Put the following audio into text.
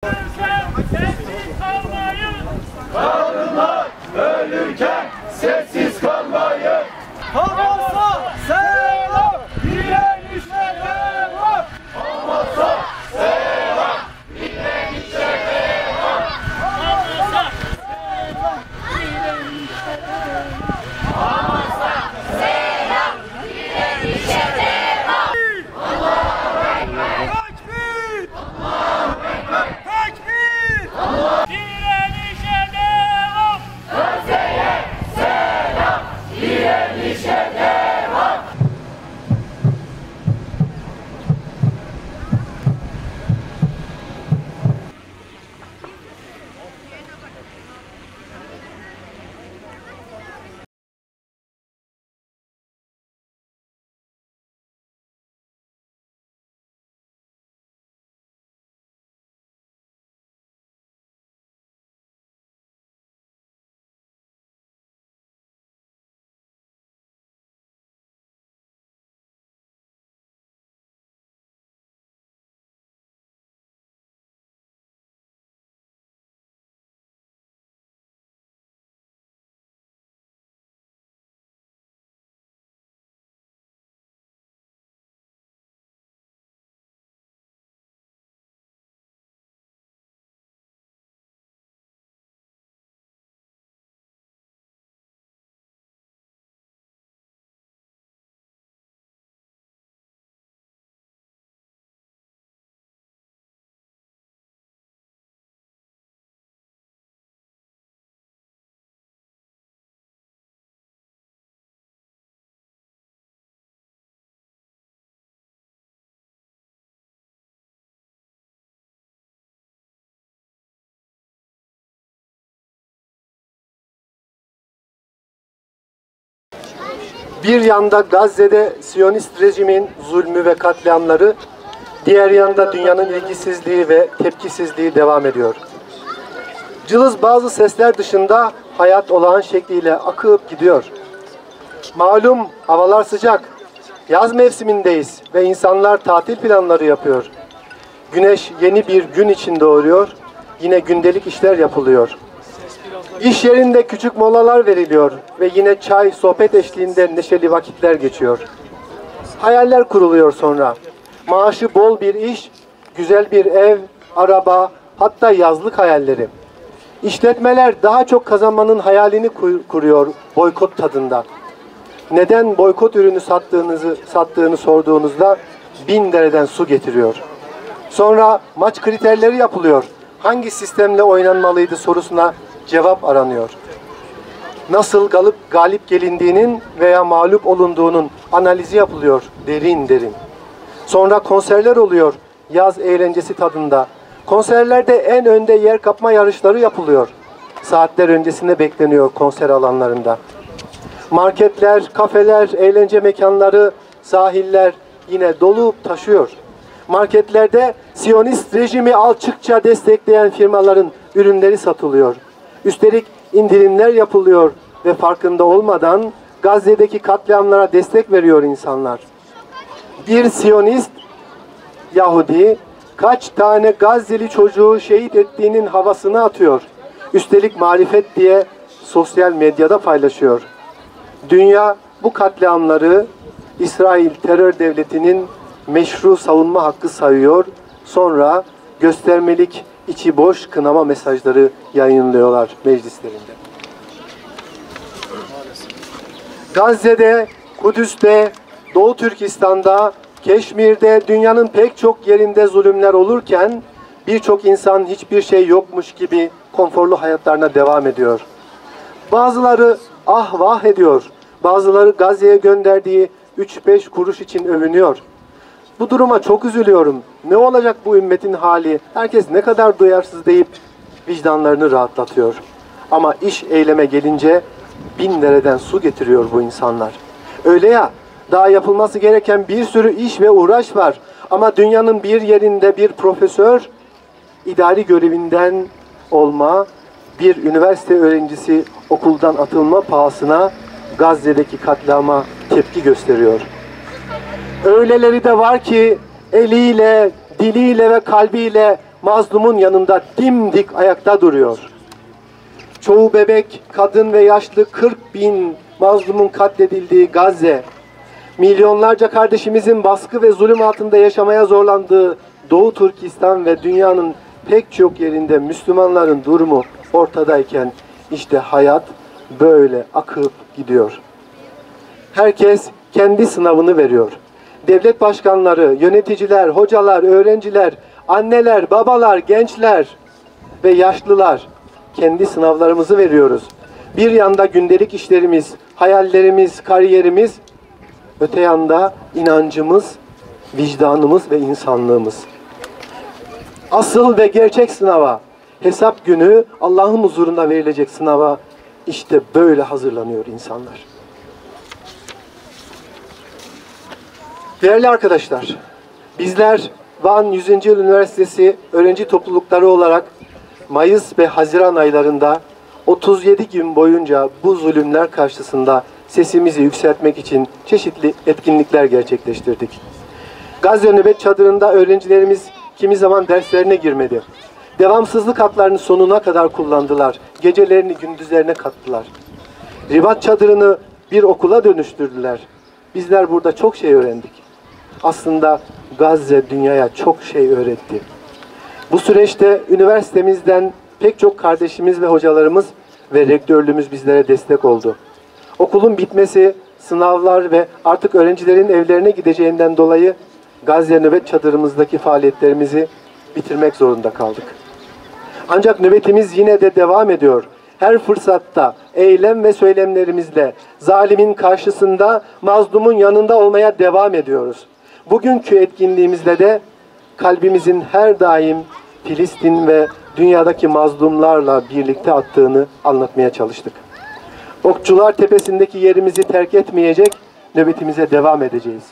Sessiz kalmayın. Kadınlar ölürken sessiz kalmayın. Hamas'a selam, direnişe devam. Hamas'a selam, direnişe devam. Hamas'a selam, direnişe devam. Hamas'a selam, direnişe devam. Allahu Ekber! Tekbir! Allahu Ekber! Tekbir! Direnişe devam. Gazze'ye selam, direnişe devam. Bir yanda Gazze'de Siyonist rejimin zulmü ve katliamları, diğer yanda dünyanın ilgisizliği ve tepkisizliği devam ediyor. Cılız bazı sesler dışında hayat olağan şekliyle akıp gidiyor. Malum havalar sıcak, yaz mevsimindeyiz ve insanlar tatil planları yapıyor. Güneş yeni bir gün için doğuyor, yine gündelik işler yapılıyor. İş yerinde küçük molalar veriliyor ve yine çay, sohbet eşliğinde neşeli vakitler geçiyor. Hayaller kuruluyor sonra. Maaşı bol bir iş, güzel bir ev, araba, hatta yazlık hayalleri. İşletmeler daha çok kazanmanın hayalini kuruyor boykot tadında. Neden boykot ürünü sattığını sorduğunuzda 1000 dereden su getiriyor. Sonra maç kriterleri yapılıyor. Hangi sistemle oynanmalıydı sorusuna cevap aranıyor. Nasıl galip gelindiğinin veya mağlup olunduğunun analizi yapılıyor derin derin. Sonra konserler oluyor yaz eğlencesi tadında. Konserlerde en önde yer kapma yarışları yapılıyor. Saatler öncesinde bekleniyor konser alanlarında. Marketler, kafeler, eğlence mekanları, sahiller yine dolup taşıyor. Marketlerde Siyonist rejimi alçıkça destekleyen firmaların ürünleri satılıyor. Üstelik indirimler yapılıyor ve farkında olmadan Gazze'deki katliamlara destek veriyor insanlar. Bir Siyonist Yahudi kaç tane Gazze'li çocuğu şehit ettiğinin havasını atıyor. Üstelik marifet diye sosyal medyada paylaşıyor. Dünya bu katliamları İsrail terör devletinin meşru savunma hakkı sayıyor. Sonra göstermelik içi boş kınama mesajları yayınlıyorlar meclislerinde. Gazze'de, Kudüs'te, Doğu Türkistan'da, Keşmir'de, dünyanın pek çok yerinde zulümler olurken birçok insan hiçbir şey yokmuş gibi konforlu hayatlarına devam ediyor. Bazıları ah vah ediyor. Bazıları Gazze'ye gönderdiği 3-5 kuruş için övünüyor. Bu duruma çok üzülüyorum. Ne olacak bu ümmetin hali? Herkes ne kadar duyarsız deyip vicdanlarını rahatlatıyor. Ama iş eyleme gelince 1000 dereden su getiriyor bu insanlar. Öyle ya, daha yapılması gereken bir sürü iş ve uğraş var. Ama dünyanın bir yerinde bir profesör idari görevinden olma, bir üniversite öğrencisi okuldan atılma pahasına Gazze'deki katliama tepki gösteriyor. Öyleleri de var ki eliyle, diliyle ve kalbiyle mazlumun yanında dimdik ayakta duruyor. Çoğu bebek, kadın ve yaşlı 40 bin mazlumun katledildiği Gazze, milyonlarca kardeşimizin baskı ve zulüm altında yaşamaya zorlandığı Doğu Türkistan ve dünyanın pek çok yerinde Müslümanların durumu ortadayken işte hayat böyle akıp gidiyor. Herkes kendi sınavını veriyor. Devlet başkanları, yöneticiler, hocalar, öğrenciler, anneler, babalar, gençler ve yaşlılar kendi sınavlarımızı veriyoruz. Bir yanda gündelik işlerimiz, hayallerimiz, kariyerimiz, öte yanda inancımız, vicdanımız ve insanlığımız. Asıl ve gerçek sınava, hesap günü Allah'ın huzurunda verilecek sınava işte böyle hazırlanıyor insanlar. Değerli arkadaşlar, bizler Van 100. Yıl Üniversitesi öğrenci toplulukları olarak Mayıs ve Haziran aylarında 37 gün boyunca bu zulümler karşısında sesimizi yükseltmek için çeşitli etkinlikler gerçekleştirdik. Gazze Nöbet Çadırı'nda öğrencilerimiz kimi zaman derslerine girmedi. Devamsızlık haklarını sonuna kadar kullandılar. Gecelerini gündüzlerine kattılar. Ribat Çadırı'nı bir okula dönüştürdüler. Bizler burada çok şey öğrendik. Aslında Gazze dünyaya çok şey öğretti. Bu süreçte üniversitemizden pek çok kardeşimiz ve hocalarımız ve rektörlüğümüz bizlere destek oldu. Okulun bitmesi, sınavlar ve artık öğrencilerin evlerine gideceğinden dolayı Gazze Nöbet Çadırımızdaki faaliyetlerimizi bitirmek zorunda kaldık. Ancak nöbetimiz yine de devam ediyor. Her fırsatta eylem ve söylemlerimizle zalimin karşısında, mazlumun yanında olmaya devam ediyoruz. Bugünkü etkinliğimizde de kalbimizin her daim Filistin ve dünyadaki mazlumlarla birlikte attığını anlatmaya çalıştık. Okçular Tepesi'ndeki yerimizi terk etmeyecek, nöbetimize devam edeceğiz.